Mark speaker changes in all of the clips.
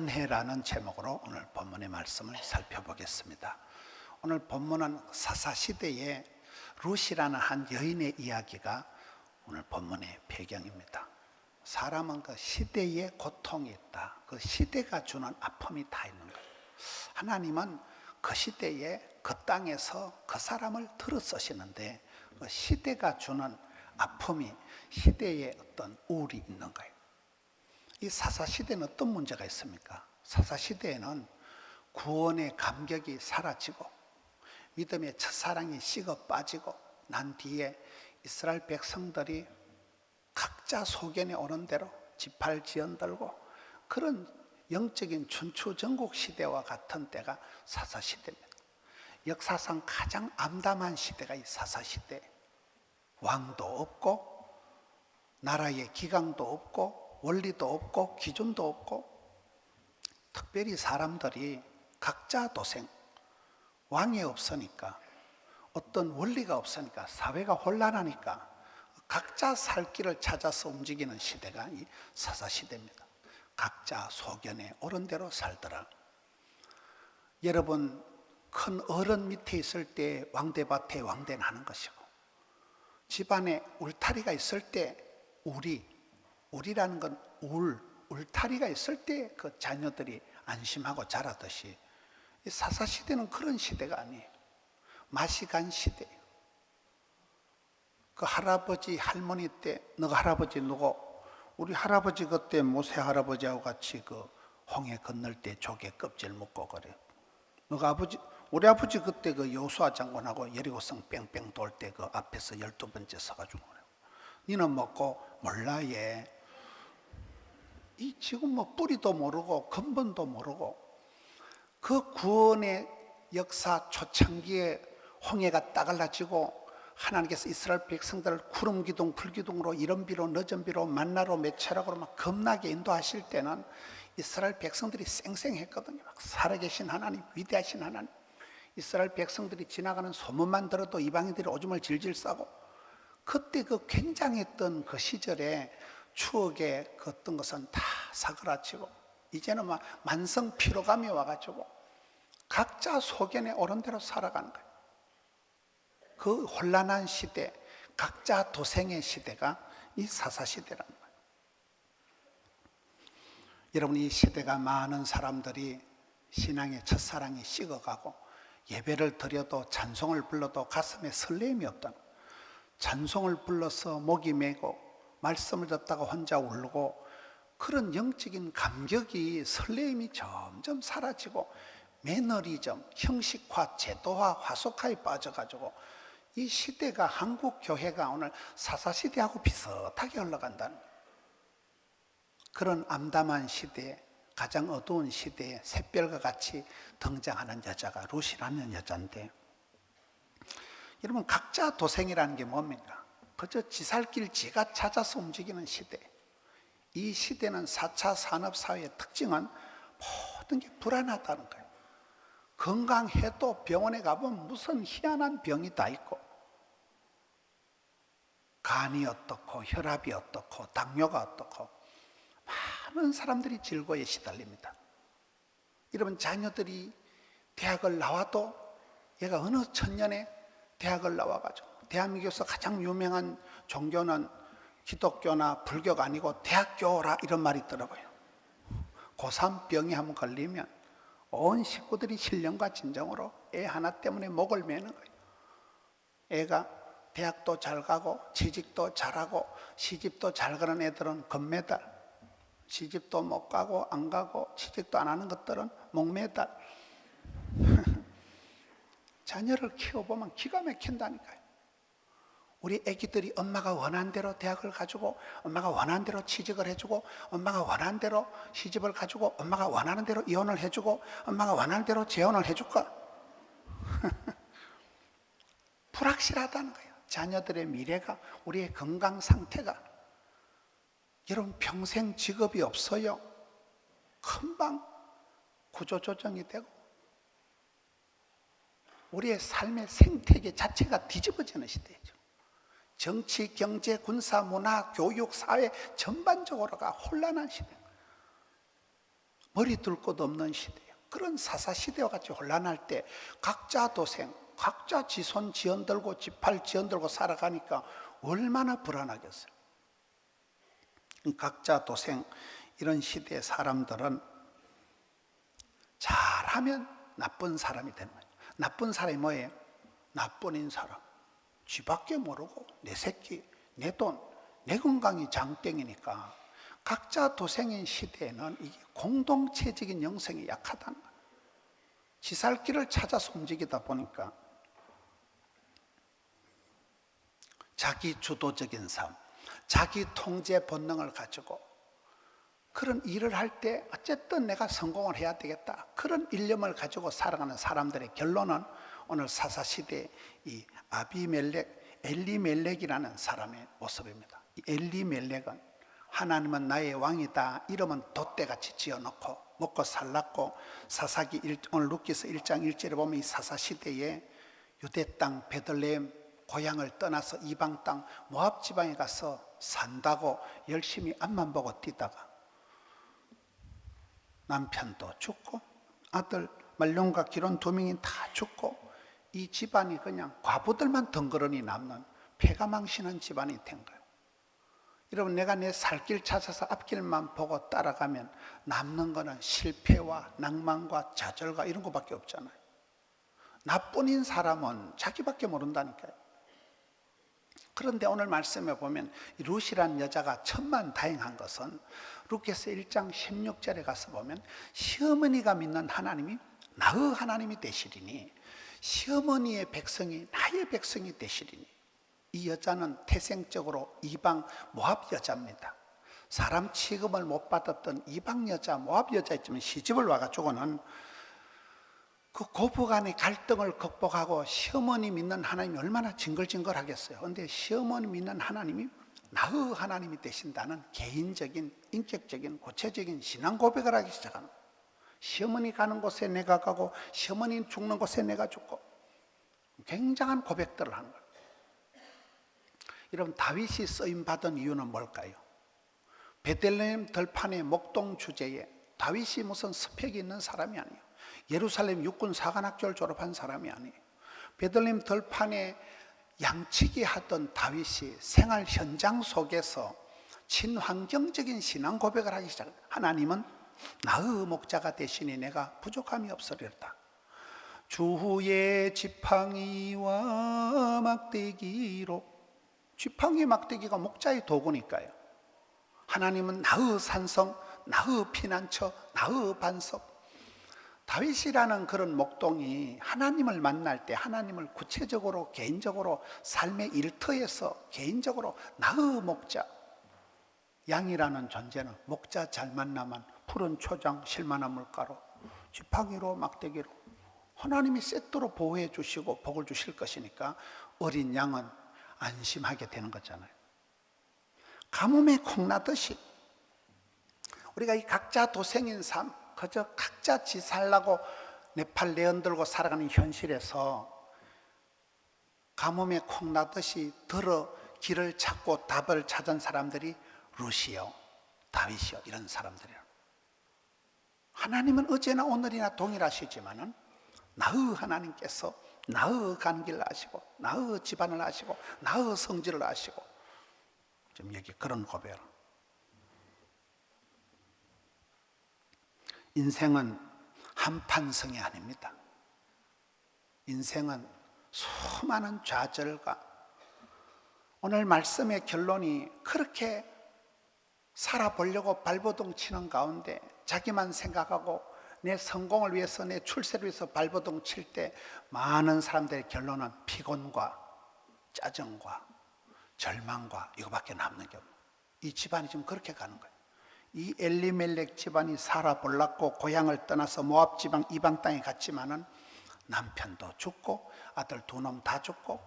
Speaker 1: 한해라는 제목으로 오늘 본문의 말씀을 살펴보겠습니다. 오늘 본문은 사사시대의 룻이라는 한 여인의 이야기가 오늘 본문의 배경입니다. 사람은 그 시대에 고통이 있다. 그 시대가 주는 아픔이 다 있는 거예요. 하나님은 그 시대에 그 땅에서 그 사람을 들어 쓰시는데 그 시대가 주는 아픔이 시대에 어떤 우울이 있는 거예요. 이 사사시대는 어떤 문제가 있습니까? 사사시대에는 구원의 감격이 사라지고 믿음의 첫사랑이 식어 빠지고 난 뒤에 이스라엘 백성들이 각자 소견에 오는 대로 지팔지연 들고 그런 영적인 춘추전국 시대와 같은 때가 사사시대입니다. 역사상 가장 암담한 시대가 이 사사시대. 왕도 없고 나라의 기강도 없고 원리도 없고 기준도 없고 특별히 사람들이 각자 도생, 왕이 없으니까 어떤 원리가 없으니까 사회가 혼란하니까 각자 살 길을 찾아서 움직이는 시대가 이 사사시대입니다. 각자 소견에 옳은 대로 살더라. 여러분 큰 어른 밑에 있을 때 왕대밭에 왕대는 하는 것이고 집안에 울타리가 있을 때 우리라는 건 울타리가 있을 때 그 자녀들이 안심하고 자라듯이 이 사사시대는 그런 시대가 아니에요. 맛이 간 시대. 그 할아버지 할머니 때 너가 할아버지 누구? 우리 할아버지 그때 모세 할아버지하고 같이 그 홍해 건널 때 조개 껍질 먹고 그래. 너가 아버지 우리 아버지 그때 그 여호수아 장군하고 여리고성 뺑뺑 돌 때 그 앞에서 12번째 서가지고 그래. 니는 먹고 몰라 얘. 이 지금 뭐 뿌리도 모르고 근본도 모르고 그 구원의 역사 초창기에 홍해가 따갈라지고 하나님께서 이스라엘 백성들을 구름 기둥 불기둥으로 이른비로 늦은비로 만나로 메추라고 막 겁나게 인도하실 때는 이스라엘 백성들이 쌩쌩했거든요. 막 살아계신 하나님, 위대하신 하나님. 이스라엘 백성들이 지나가는 소문만 들어도 이방인들이 오줌을 질질 싸고 그때 그 굉장했던 그 시절에 추억의 그 어떤 것은 다 사그라치고 이제는 막 만성 피로감이 와가지고 각자 소견에 옳은 대로 살아가는 거예요. 그 혼란한 시대, 각자 도생의 시대가 이 사사시대라는 거예요. 여러분 이 시대가 많은 사람들이 신앙의 첫사랑이 식어가고 예배를 드려도 찬송을 불러도 가슴에 설렘이 없다는 거예요. 찬송을 불러서 목이 메고 말씀을 듣다가 혼자 울고 그런 영적인 감격이 설렘이 점점 사라지고 매너리즘, 형식화, 제도화, 화속화에 빠져가지고 이 시대가 한국 교회가 오늘 사사시대하고 비슷하게 흘러간다는 거예요. 그런 암담한 시대에 가장 어두운 시대에 샛별과 같이 등장하는 여자가 룻이라는 여자인데 여러분 각자 도생이라는 게 뭡니까? 그저 지살길 지가 찾아서 움직이는 시대. 이 시대는 4차 산업사회의 특징은 모든 게 불안하다는 거예요. 건강해도 병원에 가보면 무슨 희한한 병이 다 있고 간이 어떻고 혈압이 어떻고 당뇨가 어떻고 많은 사람들이 질고에 시달립니다. 여러분 자녀들이 대학을 나와도 얘가 어느 천년에 대학을 나와가지고 대한민국에서 가장 유명한 종교는 기독교나 불교가 아니고 대학교라 이런 말이 있더라고요. 고3 병이 한번 걸리면 온 식구들이 신령과 진정으로 애 하나 때문에 목을 매는 거예요. 애가 대학도 잘 가고 취직도 잘하고 시집도 잘 가는 애들은 금메달, 시집도 못 가고 안 가고 취직도 안 하는 것들은 목메달. 자녀를 키워보면 기가 막힌다니까요. 우리 애기들이 엄마가 원한 대로 대학을 가지고 엄마가 원하는 대로 취직을 해주고 엄마가 원하는 대로 시집을 가지고 엄마가 원하는 대로 이혼을 해주고 엄마가 원하는 대로 재혼을 해줄까? 불확실하다는 거예요. 자녀들의 미래가, 우리의 건강 상태가. 여러분 평생 직업이 없어요. 금방 구조조정이 되고 우리의 삶의 생태계 자체가 뒤집어지는 시대죠. 정치, 경제, 군사, 문화, 교육, 사회 전반적으로가 혼란한 시대. 머리 둘 곳 없는 시대예요. 그런 사사시대와 같이 혼란할 때 각자 도생, 각자 지손 지연들고 지팔 지연들고 살아가니까 얼마나 불안하겠어요. 각자 도생, 이런 시대의 사람들은 잘하면 나쁜 사람이 되는 거예요. 나쁜 사람이 뭐예요? 나쁜인 사람. 쥐밖에 모르고 내 새끼, 내 돈, 내 건강이 장땡이니까 각자 도생인 시대에는 이게 공동체적인 영성이 약하다는 거예요. 지 살 길을 찾아서 움직이다 보니까 자기 주도적인 삶, 자기 통제 본능을 가지고 그런 일을 할 때 어쨌든 내가 성공을 해야 되겠다, 그런 일념을 가지고 살아가는 사람들의 결론은 오늘 사사시대의 이 아비멜렉, 엘리멜렉이라는 사람의 모습입니다. 이 엘리멜렉은 하나님은 나의 왕이다 이러면 돛대같이 지어놓고 먹고 살랐고, 오늘 루키서 1장 1절에 보면 이 사사시대에 유대 땅 베들레헴 고향을 떠나서 이방 땅 모압 지방에 가서 산다고 열심히 앞만 보고 뛰다가 남편도 죽고 아들 말론과 기론 두 명이 다 죽고 이 집안이 그냥 과부들만 덩그러니 남는 폐가망신한 집안이 된 거예요. 여러분, 내가 내 살길 찾아서 앞길만 보고 따라가면 남는 거는 실패와 낭만과 좌절과 이런 것밖에 없잖아요. 나뿐인 사람은 자기밖에 모른다니까요. 그런데 오늘 말씀에 보면 룻이라는 여자가 천만다행한 것은 루키서 1장 16절에 가서 보면 시어머니가 믿는 하나님이 나의 하나님이 되시리니 시어머니의 백성이 나의 백성이 되시리니, 이 여자는 태생적으로 이방 모압 여자입니다. 사람 취급을 못 받았던 이방 여자, 모압 여자였지만 시집을 와가지고는 그 고부간의 갈등을 극복하고 시어머니 믿는 하나님이 얼마나 징글징글하겠어요. 그런데 시어머니 믿는 하나님이 나의 하나님이 되신다는 개인적인, 인격적인, 구체적인 신앙 고백을 하기 시작하는 거예요. 시어머니 가는 곳에 내가 가고 시어머니 죽는 곳에 내가 죽고, 굉장한 고백들을 하는 거예요. 여러분, 다윗이 쓰임받은 이유는 뭘까요? 베들레헴 들판의 목동 주제에 다윗이 무슨 스펙이 있는 사람이 아니에요. 예루살렘 육군 사관학교를 졸업한 사람이 아니에요. 베들레헴 들판에 양치기 하던 다윗이 생활 현장 속에서 친환경적인 신앙 고백을 하기 시작합니다. 하나님은 나의 목자가 되시니 내가 부족함이 없으리로다. 주의 지팡이와 막대기로, 지팡이 막대기가 목자의 도구니까요. 하나님은 나의 산성, 나의 피난처, 나의 반석. 다윗이라는 그런 목동이 하나님을 만날 때 하나님을 구체적으로 개인적으로 삶의 일터에서 개인적으로 나의 목자, 양이라는 존재는 목자 잘 만나면 푸른 초장, 실만한 물가로, 지팡이로 막대기로 하나님이 세트로 보호해 주시고 복을 주실 것이니까 어린 양은 안심하게 되는 거잖아요. 가뭄에 콩나듯이 우리가 이 각자 도생인 삶, 그저 각자 지 살라고 내팔 내흔들고 살아가는 현실에서 가뭄에 콩나듯이 들어 길을 찾고 답을 찾은 사람들이 룻이요, 다윗이요, 이런 사람들이에요. 하나님은 어제나 오늘이나 동일하시지만은 나의 하나님께서 나의 가는 길을 아시고 나의 집안을 아시고 나의 성질을 아시고, 좀 여기 그런 고백을. 인생은 한판성이 아닙니다. 인생은 수많은 좌절과, 오늘 말씀의 결론이 그렇게 살아보려고 발버둥 치는 가운데 자기만 생각하고 내 성공을 위해서, 내 출세를 위해서 발버둥 칠 때 많은 사람들의 결론은 피곤과 짜증과 절망과 이거밖에 남는 게 없어요. 이 집안이 지금 그렇게 가는 거예요. 이 엘리멜렉 집안이 살아볼랐고 고향을 떠나서 모압 지방 이방 땅에 갔지만은 남편도 죽고 아들 두 놈 다 죽고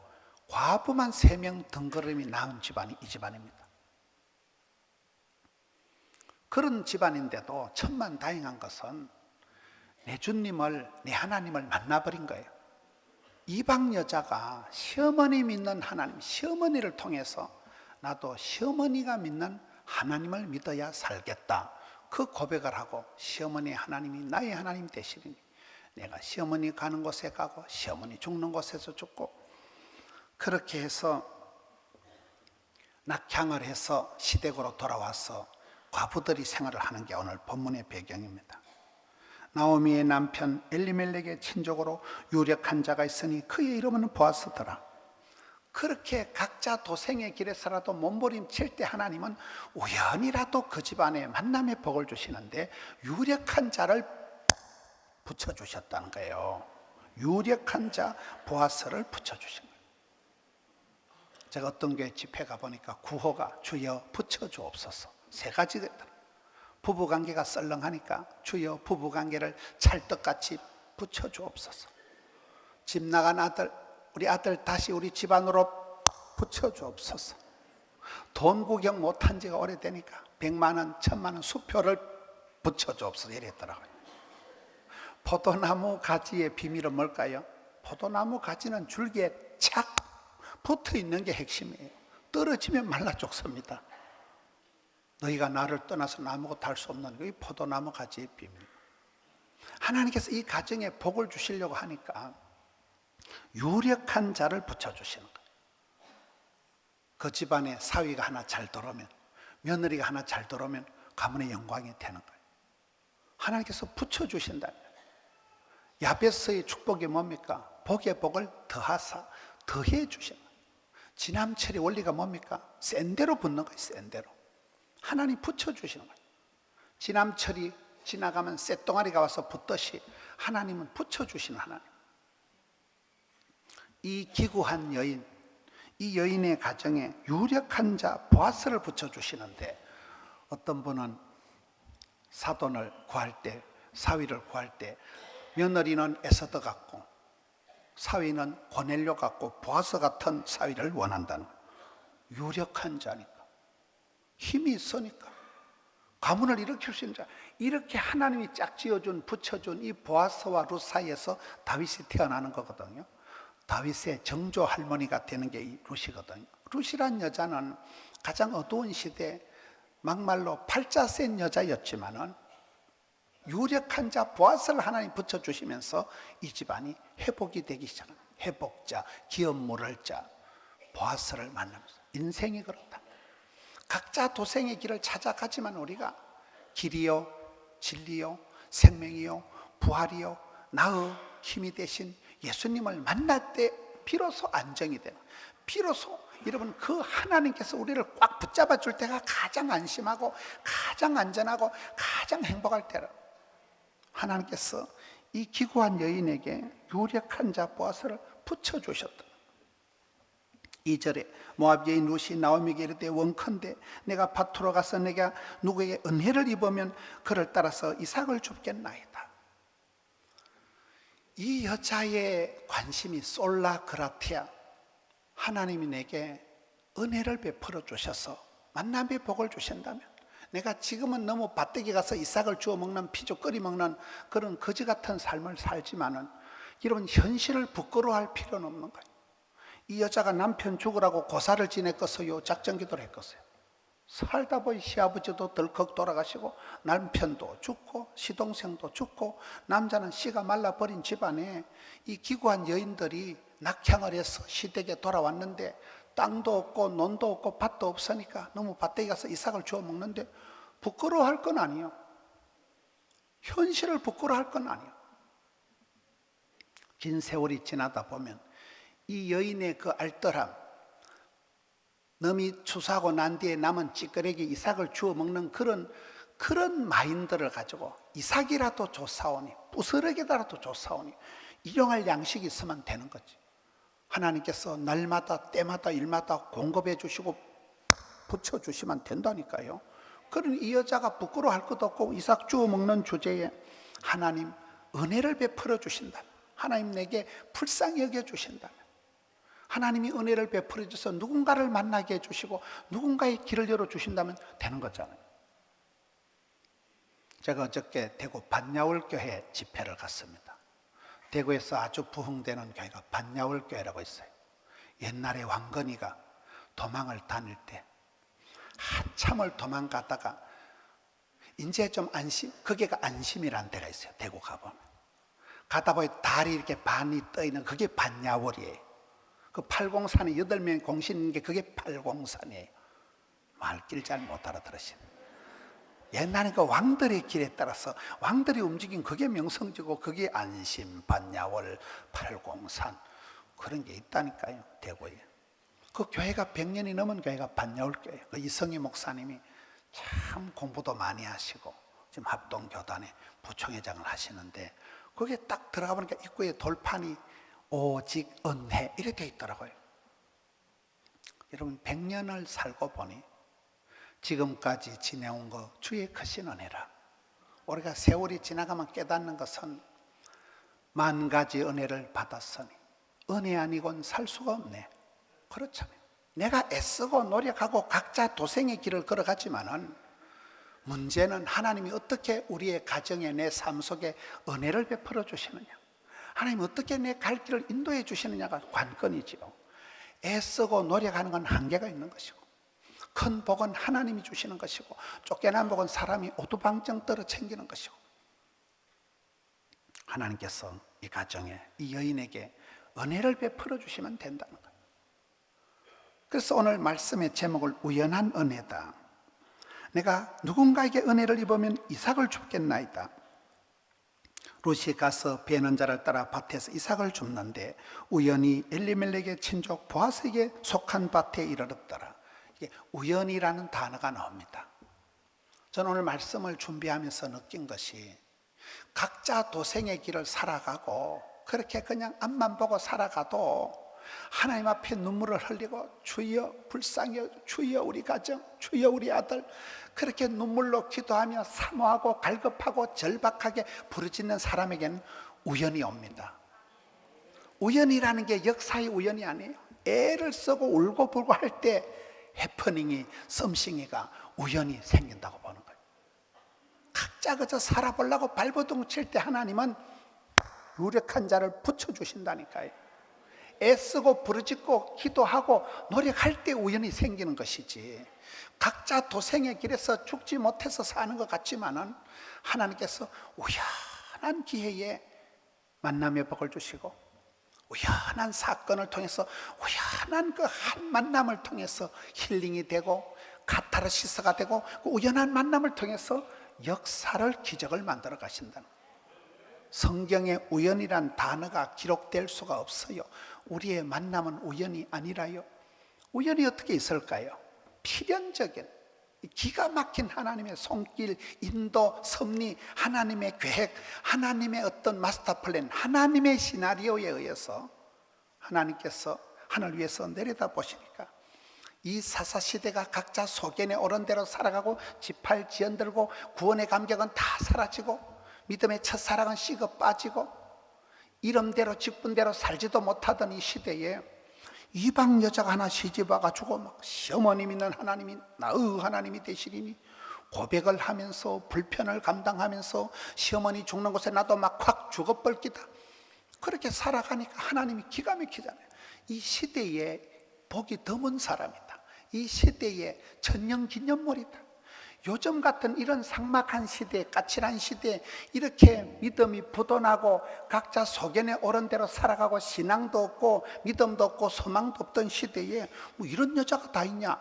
Speaker 1: 과부만 3명 덩그러니 낳은 집안이 이 집안입니다. 그런 집안인데도 천만다행한 것은 내 주님을, 내 하나님을 만나버린 거예요. 이방 여자가 시어머니 믿는 하나님, 시어머니를 통해서 나도 시어머니가 믿는 하나님을 믿어야 살겠다, 그 고백을 하고 시어머니 하나님이 나의 하나님 되시리니 내가 시어머니 가는 곳에 가고 시어머니 죽는 곳에서 죽고, 그렇게 해서 낙향을 해서 시댁으로 돌아와서 과부들이 생활을 하는 게 오늘 본문의 배경입니다. 나오미의 남편 엘리멜렉의 친족으로 유력한 자가 있으니 그의 이름은 보아스더라. 그렇게 각자 도생의 길에서라도 몸부림칠 때 하나님은 우연이라도 그 집안에 만남의 복을 주시는데 유력한 자를 붙여주셨다는 거예요. 유력한 자 보아스를 붙여주신 거예요. 제가 어떤 교회 집회 가보니까 구호가 주여 붙여주옵소서. 세 가지가 있더라고요. 부부관계가 썰렁하니까 주여 부부관계를 찰떡같이 붙여주옵소서. 집 나간 아들, 우리 아들 다시 우리 집안으로 붙여주옵소서. 돈 구경 못한 지가 오래되니까 100만 원, 1000만 원 수표를 붙여주옵소서 이랬더라고요. 포도나무 가지의 비밀은 뭘까요? 포도나무 가지는 줄기에 착 붙어 있는 게 핵심이에요. 떨어지면 말라 죽습니다. 너희가 나를 떠나서 아무것도 할 수 없는 게 포도나무 가지의 비밀. 하나님께서 이 가정에 복을 주시려고 하니까 유력한 자를 붙여주시는 거예요. 그 집안에 사위가 하나 잘 들어오면, 며느리가 하나 잘 들어오면 가문의 영광이 되는 거예요. 하나님께서 붙여주신다. 야베스의 축복이 뭡니까? 복의 복을 더하사 더해 주시는 거예요. 지남철의 원리가 뭡니까? 센 대로 붙는 거예요. 센 대로. 하나님 붙여주시는 거예요. 지남철이 지나가면 쇳덩아리가 와서 붙듯이 하나님은 붙여주시는 하나님. 이 기구한 여인, 이 여인의 가정에 유력한 자 보아스를 붙여주시는데, 어떤 분은 사돈을 구할 때, 사위를 구할 때 며느리는 에서더 같고 사위는 고넬료 같고 보아스 같은 사위를 원한다는 거예요. 유력한 자니까, 힘이 있으니까, 가문을 일으킬 수 있는 자. 이렇게 하나님이 짝지어준, 붙여준 이 보아스와 룻 사이에서 다윗이 태어나는 거거든요. 다윗의 정조 할머니가 되는 게 이 룻이거든요. 룻이란 여자는 가장 어두운 시대 막말로 팔자 센 여자였지만은 유력한 자 보아스를 하나님 붙여주시면서 이 집안이 회복이 되기 시작합니다. 회복자, 기업 물을 자 보아스를 만나면서 인생이 그렇다. 각자 도생의 길을 찾아가지만 우리가 길이요, 진리요, 생명이요, 부활이요, 나의 힘이 되신 예수님을 만날 때 비로소 안정이 되는, 비로소 여러분 그 하나님께서 우리를 꽉 붙잡아 줄 때가 가장 안심하고 가장 안전하고 가장 행복할 때라. 하나님께서 이 기구한 여인에게 유력한 자 보아스를 붙여주셨다. 2절에 모압 여인 룻이 나오미에게 이르되 원컨대 내가 밭으로 가서 내가 누구에게 은혜를 입으면 그를 따라서 이삭을 줍겠나이다. 이 여자의 관심이 솔라 그라티아, 하나님이 내게 은혜를 베풀어 주셔서 만남의 복을 주신다면, 내가 지금은 너무 밭대기 가서 이삭을 주워 먹는, 피죽 끓이 먹는 그런 거지 같은 삶을 살지만은 여러분 현실을 부끄러워할 필요는 없는 거예요. 이 여자가 남편 죽으라고 고사를 지냈겠어요? 작정기도를 했겠어요? 살다 보니 시아버지도 덜컥 돌아가시고 남편도 죽고 시동생도 죽고 남자는 씨가 말라버린 집안에 이 기구한 여인들이 낙향을 해서 시댁에 돌아왔는데 땅도 없고 논도 없고 밭도 없으니까 너무 밭에 가서 이삭을 주워 먹는데 부끄러워할 건 아니에요. 현실을 부끄러워할 건 아니에요. 긴 세월이 지나다 보면 이 여인의 그 알뜰함, 남이 추수하고 난 뒤에 남은 찌끄레기 이삭을 주워 먹는 그런 마인드를 가지고 이삭이라도 조사오니, 부스러기라도 조사오니 일용할 양식이 있으면 되는 거지. 하나님께서 날마다 때마다 일마다 공급해 주시고 붙여주시면 된다니까요. 그러니 이 여자가 부끄러워할 것도 없고 이삭 주워 먹는 주제에 하나님 은혜를 베풀어 주신다면, 하나님 내게 불쌍히 여겨 주신다면, 하나님이 은혜를 베풀어 주셔서 누군가를 만나게 해주시고 누군가의 길을 열어주신다면 되는 거잖아요. 제가 어저께 대구 반야월교회 집회를 갔습니다. 대구에서 아주 부흥되는 교회가 반야월교회라고 있어요. 옛날에 왕건이가 도망을 다닐 때 한참을 도망가다가 이제 좀 안심, 거기가 안심이라는 데가 있어요. 대구 가보면. 가다 보니 달이 이렇게 반이 떠 있는 그게 반야월이에요. 그 팔공산에 8명이 공신 있는 게 그게 팔공산이에요. 말길 잘 못 알아들으시네. 옛날에 그 왕들의 길에 따라서 왕들이 움직인 그게 명성지고 그게 안심, 반야월, 팔공산 그런 게 있다니까요. 대구에. 그 교회가 100년이 넘은 교회가 반야월 교회. 그 이성희 목사님이 참 공부도 많이 하시고 지금 합동교단에 부총회장을 하시는데 거기에 딱 들어가 보니까 입구에 돌판이 오직 은혜 이렇게 되어 있더라고요. 여러분 100년을 살고 보니 지금까지 지내온 거 주의 크신 은혜라. 우리가 세월이 지나가면 깨닫는 것은 10,000가지 은혜를 받았으니 은혜 아니고는 살 수가 없네. 그렇잖아요. 내가 애쓰고 노력하고 각자 도생의 길을 걸어가지만은 문제는 하나님이 어떻게 우리의 가정에 내 삶 속에 은혜를 베풀어 주시느냐, 하나님이 어떻게 내 갈 길을 인도해 주시느냐가 관건이지요. 애쓰고 노력하는 건 한계가 있는 것이고 큰 복은 하나님이 주시는 것이고 쫓겨난 복은 사람이 오두방정 떨어 챙기는 것이고 하나님께서 이 가정에 이 여인에게 은혜를 베풀어 주시면 된다는 거예요. 그래서 오늘 말씀의 제목을 우연한 은혜다. 내가 누군가에게 은혜를 입으면 이삭을 줍겠나이다. 룻이 가서 베는 자를 따라 밭에서 이삭을 줍는데 우연히 엘리멜렉의 친족 보아스에게 속한 밭에 이르렀더라. 이게 우연이라는 단어가 나옵니다. 저는 오늘 말씀을 준비하면서 느낀 것이 각자 도생의 길을 살아가고 그렇게 그냥 앞만 보고 살아가도 하나님 앞에 눈물을 흘리고 주여 불쌍히 주여 우리 가정 주여 우리 아들 그렇게 눈물로 기도하며 사모하고 갈급하고 절박하게 부르짖는 사람에게는 우연이 옵니다. 우연이라는 게 역사의 우연이 아니에요. 애를 쓰고 울고불고 할 때 해퍼닝이 썸씽이가 우연히 생긴다고 보는 거예요. 각자 그저 살아보려고 발버둥 칠 때 하나님은 유력한 자를 붙여주신다니까요. 애쓰고 부르짖고 기도하고 노력할 때 우연히 생기는 것이지 각자 도생의 길에서 죽지 못해서 사는 것 같지만은 하나님께서 우연한 기회에 만남의 복을 주시고 우연한 사건을 통해서 우연한 그 한 만남을 통해서 힐링이 되고 카타르시스가 되고 그 우연한 만남을 통해서 역사를 기적을 만들어 가신다는 거예요. 성경에 우연이란 단어가 기록될 수가 없어요. 우리의 만남은 우연이 아니라요. 우연이 어떻게 있을까요? 필연적인 기가 막힌 하나님의 손길, 인도, 섭리, 하나님의 계획, 하나님의 어떤 마스터 플랜, 하나님의 시나리오에 의해서 하나님께서 하늘 위에서 내려다 보시니까 이 사사시대가 각자 소견에 오른 대로 살아가고 지팔 지연들고 구원의 감격은 다 사라지고 믿음의 첫사랑은 식어 빠지고 이름대로 직분대로 살지도 못하던 이 시대에 이방 여자가 하나 시집 와가지고 막 시어머니 믿는 하나님이 나의 하나님이 되시리니 고백을 하면서 불편을 감당하면서 시어머니 죽는 곳에 나도 막 확 죽어버리다 그렇게 살아가니까 하나님이 기가 막히잖아요. 이 시대에 복이 드문 사람이다. 이 시대에 천년기념물이다. 요즘 같은 이런 삭막한 시대, 까칠한 시대에 이렇게 믿음이 부도나고 각자 소견에 오른 대로 살아가고 신앙도 없고 믿음도 없고 소망도 없던 시대에 뭐 이런 여자가 다 있냐?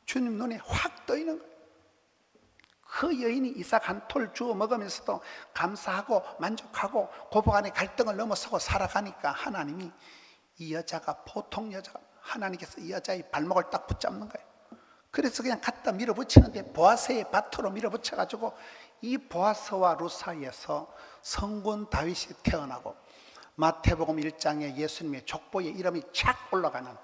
Speaker 1: 주님 눈에 확 떠있는 거예요. 그 여인이 이삭 한 톨 주워 먹으면서도 감사하고 만족하고 고부간의 갈등을 넘어서고 살아가니까 하나님이 이 여자가 보통 여자가 하나님께서 이 여자의 발목을 딱 붙잡는 거예요. 그래서 그냥 갖다 밀어붙이는데 보아스의 밭으로 밀어붙여가지고 이 보아스와 룻 사이에서 성군 다윗이 태어나고 마태복음 1장에 예수님의 족보의 이름이 착 올라가는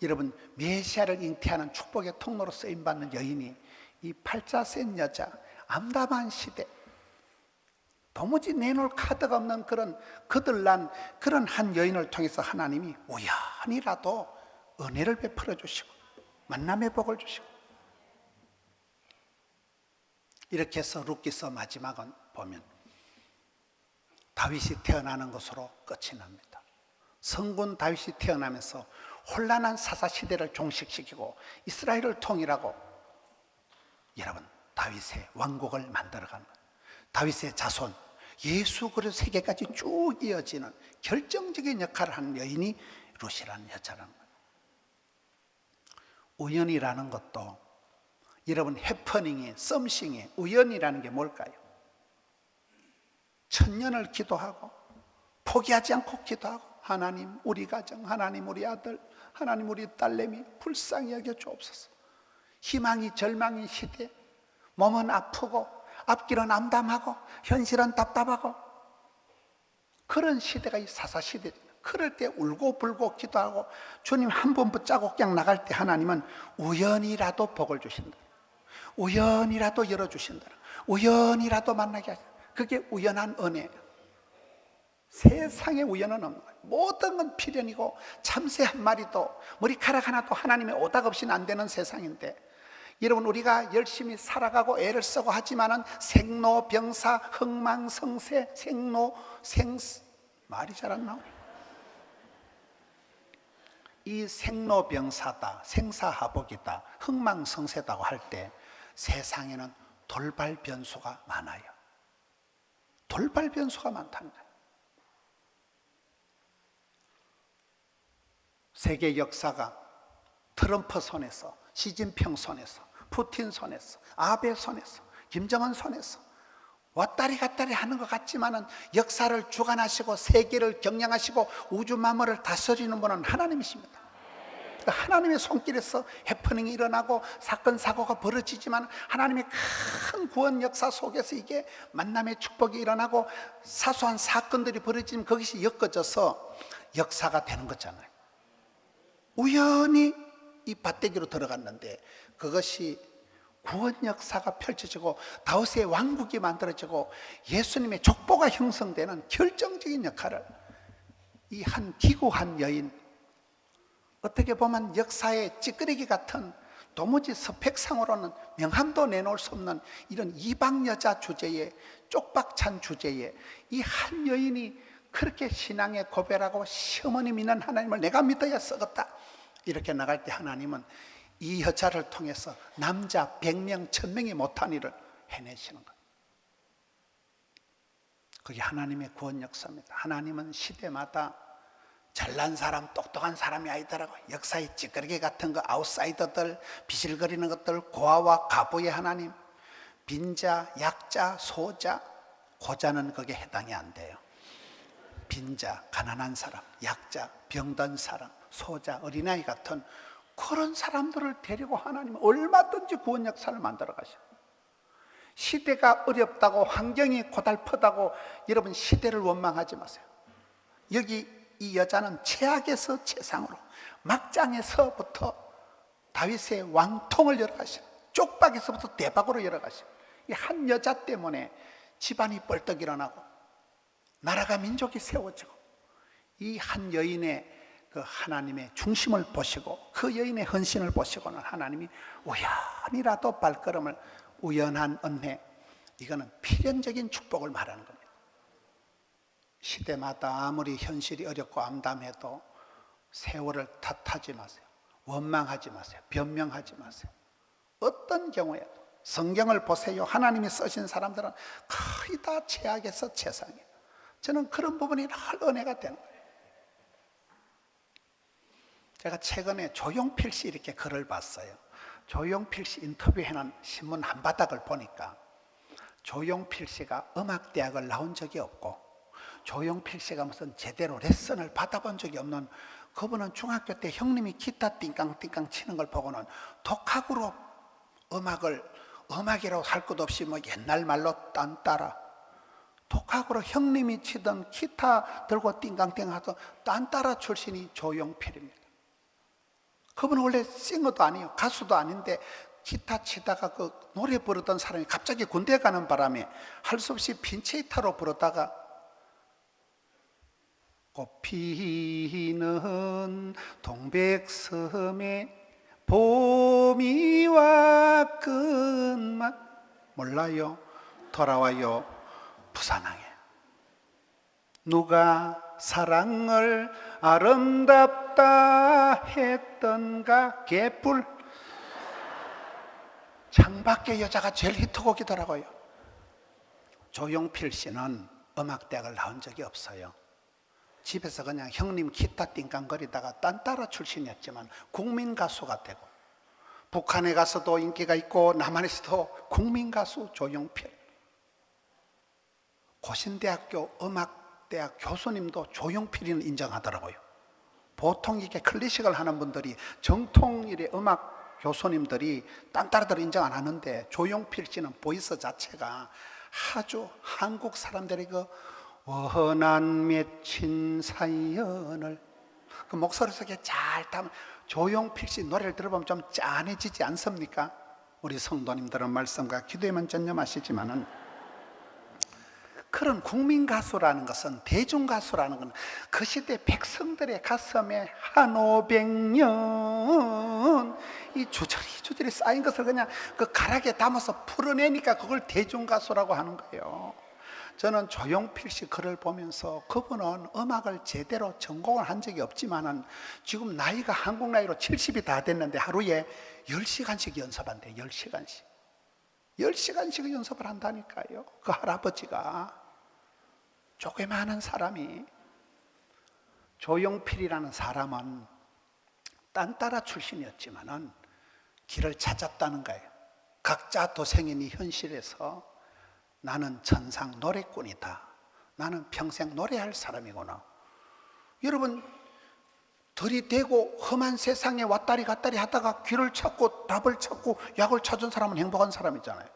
Speaker 1: 여러분 메시아를 잉태하는 축복의 통로로 쓰임받는 여인이 이 팔자 센 여자 암담한 시대 도무지 내놓을 카드가 없는 그런 거들난 그런 한 여인을 통해서 하나님이 우연이라도 은혜를 베풀어 주시고 만남의 복을 주시고 이렇게 해서 룻기서 마지막은 보면 다윗이 태어나는 것으로 끝이 납니다. 성군 다윗이 태어나면서 혼란한 사사시대를 종식시키고 이스라엘을 통일하고 여러분 다윗의 왕국을 만들어가는 거예요. 다윗의 자손 예수 그리스도 세계까지 쭉 이어지는 결정적인 역할을 하는 여인이 룻이라는 여자라는 거예요. 우연이라는 것도 여러분 해퍼닝이 썸씽이 우연이라는 게 뭘까요? 천년을 기도하고 포기하지 않고 기도하고 하나님 우리 가정, 하나님 우리 아들, 하나님 우리 딸내미 불쌍히 여겨 주옵소서. 희망이 절망인 시대, 몸은 아프고 앞길은 암담하고 현실은 답답하고 그런 시대가 이 사사시대입니다. 그럴 때 울고 불고 기도하고 주님 한 번 붙잡고 그냥 나갈 때 하나님은 우연이라도 복을 주신다. 우연이라도 열어주신다. 우연이라도 만나게 하신다. 그게 우연한 은혜예요. 세상에 우연은 없는 거예요. 모든 건 필연이고 참새 한 마리도 머리카락 하나도 하나님의 오답 없이는 안 되는 세상인데 여러분 우리가 열심히 살아가고 애를 쓰고 하지만은 생로병사 흥망성쇠 말이 잘 안 나오네. 이 생로병사다 생사하복이다 흥망성쇠다고 할 때 세상에는 돌발 변수가 많아요. 돌발 변수가 많다는 거예요. 세계 역사가 트럼프 손에서 시진핑 손에서 푸틴 손에서 아베 손에서 김정은 손에서 왔다리 갔다리 하는 것 같지만은 역사를 주관하시고 세계를 경영하시고 우주 만물을 다스리는 분은 하나님이십니다. 하나님의 손길에서 해프닝이 일어나고 사건 사고가 벌어지지만 하나님의 큰 구원 역사 속에서 이게 만남의 축복이 일어나고 사소한 사건들이 벌어지면 그것이 엮어져서 역사가 되는 거잖아요. 우연히 이 밭대기로 들어갔는데 그것이 구원 역사가 펼쳐지고 다윗의 왕국이 만들어지고 예수님의 족보가 형성되는 결정적인 역할을 이 한 기구한 여인, 어떻게 보면 역사의 찌끄레기 같은 도무지 스펙상으로는 명함도 내놓을 수 없는 이런 이방 여자 주제에 쪽박찬 주제에 이 한 여인이 그렇게 신앙의 고백하고 시어머니 믿는 하나님을 내가 믿어야 썩었다 이렇게 나갈 때 하나님은 이 여자를 통해서 남자 100명 1000명이 못한 일을 해내시는 거예요. 그게 하나님의 구원 역사입니다. 하나님은 시대마다 잘난 사람, 똑똑한 사람이 아니더라고요. 역사의 찌끄레기 같은 거, 아웃사이더들, 비실거리는 것들, 고아와 가부의 하나님, 빈자, 약자, 소자, 고자는 거기에 해당이 안 돼요. 빈자, 가난한 사람, 약자, 병든 사람, 소자, 어린아이 같은 그런 사람들을 데리고 하나님은 얼마든지 구원 역사를 만들어 가셔요. 시대가 어렵다고 환경이 고달프다고 여러분 시대를 원망하지 마세요. 여기 이 여자는 최악에서 최상으로 막장에서부터 다윗의 왕통을 열어가셔. 쪽박에서부터 대박으로 열어가셔. 이 한 여자 때문에 집안이 뻘떡 일어나고 나라가 민족이 세워지고 이 한 여인의 그 하나님의 중심을 보시고 그 여인의 헌신을 보시고는 하나님이 우연이라도 발걸음을 우연한 은혜, 이거는 필연적인 축복을 말하는 겁니다. 시대마다 아무리 현실이 어렵고 암담해도 세월을 탓하지 마세요. 원망하지 마세요. 변명하지 마세요. 어떤 경우에도 성경을 보세요. 하나님이 쓰신 사람들은 거의 다 최악에서 최상이에요. 저는 그런 부분이 늘 은혜가 되는 거예요. 제가 최근에 조용필 씨 이렇게 글을 봤어요. 조용필 씨 인터뷰해놓은 신문 한 바닥을 보니까 조용필 씨가 음악대학을 나온 적이 없고 조용필 씨가 무슨 제대로 레슨을 받아본 적이 없는 그분은 중학교 때 형님이 기타 띵깡띵깡 치는 걸 보고는 독학으로 음악이라고 할 것 없이 뭐 옛날 말로 딴따라 독학으로 형님이 치던 기타 들고 띵깡띵 하던 딴따라 출신이 조용필입니다. 그분은 원래 싱어도 아니에요. 가수도 아닌데 기타 치다가 그 노래 부르던 사람이 갑자기 군대 가는 바람에 할 수 없이 빈체이타로 부르다가 꽃피는 동백섬에 봄이 왔건만 몰라요. 돌아와요 부산항에. 누가 사랑을 아름답다 했던가 개뿔. 창밖의 여자가 제일 히트곡이더라고요. 조용필 씨는 음악대학을 나온 적이 없어요. 집에서 그냥 형님 기타 띵깡거리다가 딴따라 출신이었지만 국민 가수가 되고, 북한에 가서도 인기가 있고 남한에서도 국민 가수 조용필. 고신대학교 음악대학 교수님도 조용필이는 인정하더라고요. 보통 이게 클래식을 하는 분들이, 정통일의 음악 교수님들이 딴따라들 인정 안 하는데, 조용필 씨는 보이스 자체가 아주 한국 사람들의 그 원한 맺힌 사연을 그 목소리 속에 잘 담은, 조용필 씨 노래를 들어보면 좀 짠해지지 않습니까? 우리 성도님들은 말씀과 기도에만 전념하시지만은, 그런 국민 가수라는 것은, 대중 가수라는 것은 그 시대 백성들의 가슴에 한 500년 이 주저리 쌓인 것을 그냥 그 가락에 담아서 풀어내니까 그걸 대중 가수라고 하는 거예요. 저는 조용필 씨 글을 보면서, 그분은 음악을 제대로 전공을 한 적이 없지만은 지금 나이가 한국 나이로 70이 다 됐는데 하루에 10시간씩 연습한대. 10시간씩 10시간씩 연습을 한다니까요. 그 할아버지가, 조그마한 사람이. 조용필이라는 사람은 딴따라 출신이었지만은 길을 찾았다는 거예요. 각자 도생인 이 현실에서 나는 천상 노래꾼이다, 나는 평생 노래할 사람이구나. 여러분, 들이대고 험한 세상에 왔다리 갔다리 하다가 길을 찾고 답을 찾고 약을 찾은 사람은 행복한 사람이잖아요.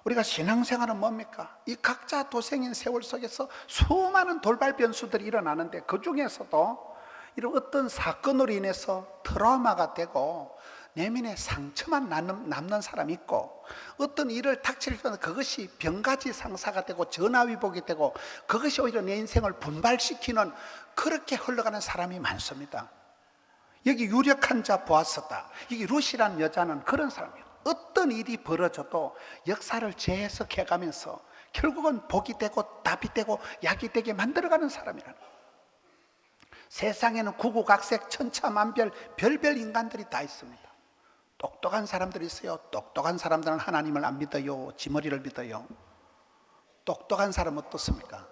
Speaker 1: 우리가 신앙생활은 뭡니까? 이 각자 도생인 세월 속에서 수많은 돌발 변수들이 일어나는데, 그 중에서도 이런 어떤 사건으로 인해서 트라우마가 되고 내면에 상처만 남는 사람이 있고, 어떤 일을 닥칠 때 그것이 병가지 상사가 되고 전화위복이 되고, 그것이 오히려 내 인생을 분발시키는, 그렇게 흘러가는 사람이 많습니다. 여기 유력한 자 보았었다. 여기 루시라는 여자는 그런 사람이에요. 어떤 일이 벌어져도 역사를 재해석해가면서 결국은 복이 되고 답이 되고 약이 되게 만들어가는 사람이라는 거예요. 세상에는 구구각색 천차만별 별별 인간들이 다 있습니다. 똑똑한 사람들이 있어요. 똑똑한 사람들은 하나님을 안 믿어요. 지머리를 믿어요. 똑똑한 사람은 어떻습니까?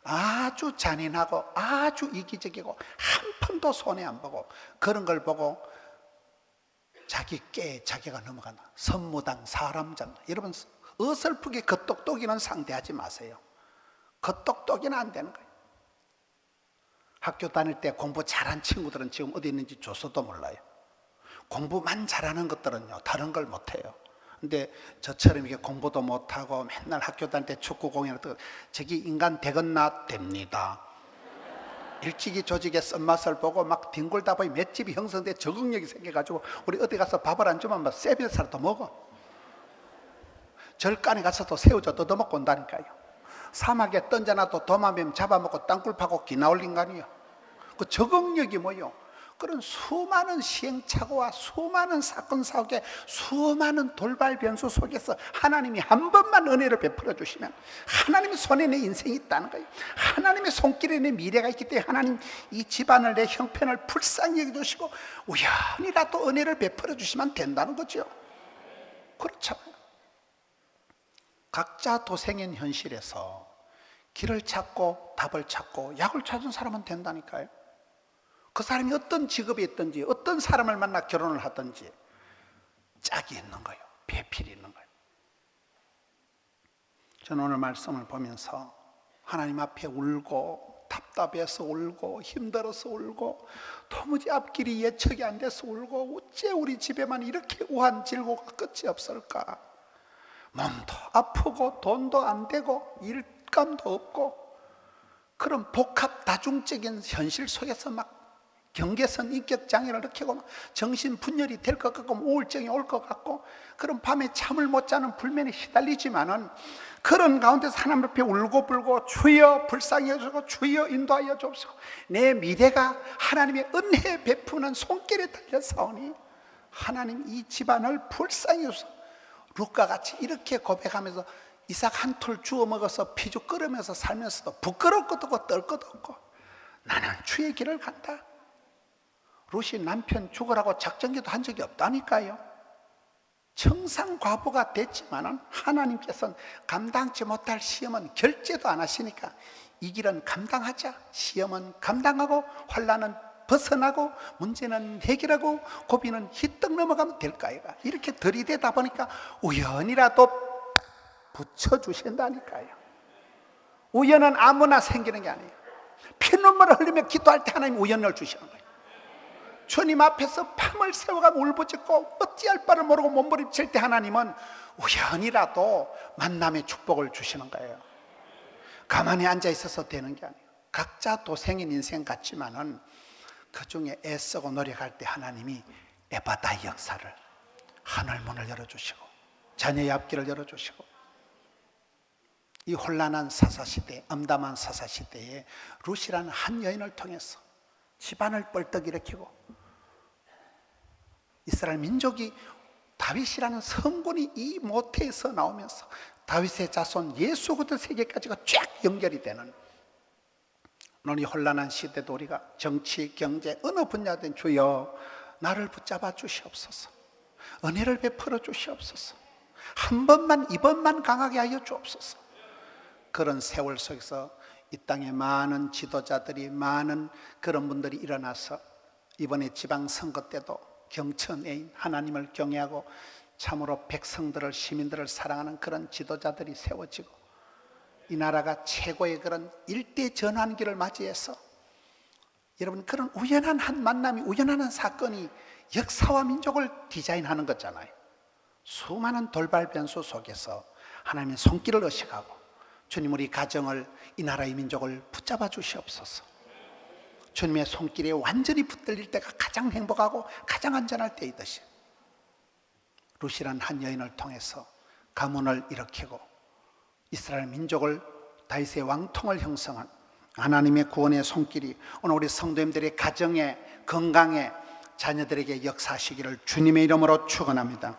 Speaker 1: 아주 잔인하고 아주 이기적이고 한 푼도 손해 안 보고, 그런 걸 보고 자기 깨 자기가 넘어간다. 선무당 사람장. 여러분, 어설프게 겉똑똑이는 상대하지 마세요. 겉똑똑이는 안 되는 거예요. 학교 다닐 때 공부 잘한 친구들은 지금 어디 있는지 조서도 몰라요. 공부만 잘하는 것들은요, 다른 걸 못해요. 근데 저처럼 이게 공부도 못하고 맨날 학교 다닐 때 축구 공연을 뜨고, 저기 인간 되겠나? 됩니다. 일찍이 조직의 쓴맛을 보고 막 뒹굴다 보니 맷집이 형성돼 적응력이 생겨가지고, 우리 어디 가서 밥을 안 주면 막 세뱃살도 먹어. 절간에 가서도 새우젓 뜯어먹고 온다니까요. 사막에 던져놔도 도마뱀 잡아먹고 땅굴 파고 기 나올 인간이요. 그 적응력이 뭐요? 그런 수많은 시행착오와 수많은 사건 사고에 수많은 돌발 변수 속에서 하나님이 한 번만 은혜를 베풀어 주시면, 하나님의 손에 내 인생이 있다는 거예요. 하나님의 손길에 내 미래가 있기 때문에 하나님 이 집안을, 내 형편을 불쌍히 여겨주시고 우연이라도 은혜를 베풀어 주시면 된다는 거죠. 그렇잖아요. 각자 도생인 현실에서 길을 찾고 답을 찾고 약을 찾은 사람은 된다니까요. 그 사람이 어떤 직업에 있든지 어떤 사람을 만나 결혼을 하든지 짝이 있는 거예요. 배필이 있는 거예요. 저는 오늘 말씀을 보면서 하나님 앞에 울고, 답답해서 울고, 힘들어서 울고, 도무지 앞길이 예측이 안 돼서 울고, 어째 우리 집에만 이렇게 우한 질고가 끝이 없을까? 몸도 아프고 돈도 안 되고 일감도 없고, 그런 복합 다중적인 현실 속에서 막 경계선 인격 장애를 느끼고 정신 분열이 될 것 같고 우울증이 올 것 같고, 그런 밤에 잠을 못 자는 불면에 시달리지만은, 그런 가운데서 하나님 앞에 울고불고 주여 불쌍히 여주시고 주여 인도하여 주옵시고, 내 미래가 하나님의 은혜 베푸는 손길에 달려사오니 하나님 이 집안을 불쌍히 여주시고, 룻과같이 이렇게 고백하면서 이삭 한 톨 주워 먹어서 피죽 끓으면서 살면서도 부끄러울 것도 없고 떨 것도 없고 나는 주의 길을 간다. 룻이 남편 죽으라고 작전기도 한 적이 없다니까요. 청산과부가 됐지만은 하나님께서는 감당치 못할 시험은 결제도 안 하시니까 이 길은 감당하자. 시험은 감당하고 환난은 벗어나고 문제는 해결하고 고비는 휘떡 넘어가면 될까요? 이렇게 들이대다 보니까 우연이라도 붙여주신다니까요. 우연은 아무나 생기는 게 아니에요. 피눈물을 흘리며 기도할 때 하나님 우연을 주시는 거예요. 주님 앞에서 밤을 새워가 울부짖고 어찌할 바를 모르고 몸부림칠 때 하나님은 우연이라도 만남의 축복을 주시는 거예요. 가만히 앉아 있어서 되는 게 아니에요. 각자 도생인 인생 같지만은 그 중에 애쓰고 노력할 때 하나님이 에바다의 역사를, 하늘문을 열어주시고 자녀의 앞길을 열어주시고, 이 혼란한 사사시대, 암담한 사사시대에 룻이라는 한 여인을 통해서 집안을 뻘떡 일으키고 이스라엘 민족이 다윗이라는 성군이 이 모태에서 나오면서 다윗의 자손 예수 그리스도 세계까지가 쫙 연결이 되는, 오늘 이 혼란한 시대도 우리가 정치, 경제, 어느 분야든 주여 나를 붙잡아 주시옵소서, 은혜를 베풀어 주시옵소서, 한 번만 이번만 강하게 하여 주옵소서. 그런 세월 속에서 이 땅에 많은 지도자들이, 많은 그런 분들이 일어나서 이번에 지방선거 때도 경천애인 하나님을 경외하고 참으로 백성들을, 시민들을 사랑하는 그런 지도자들이 세워지고 이 나라가 최고의 그런 일대 전환기를 맞이해서, 여러분 그런 우연한 한 만남이, 우연한 한 사건이 역사와 민족을 디자인하는 거잖아요. 수많은 돌발 변수 속에서 하나님의 손길을 의식하고 주님 우리 가정을, 이 나라의 민족을 붙잡아 주시옵소서. 주님의 손길에 완전히 붙들릴 때가 가장 행복하고 가장 안전할 때이듯이 룻이란 한 여인을 통해서 가문을 일으키고 이스라엘 민족을, 다윗의 왕통을 형성한 하나님의 구원의 손길이 오늘 우리 성도님들의 가정에, 건강에, 자녀들에게 역사하시기를 주님의 이름으로 축원합니다.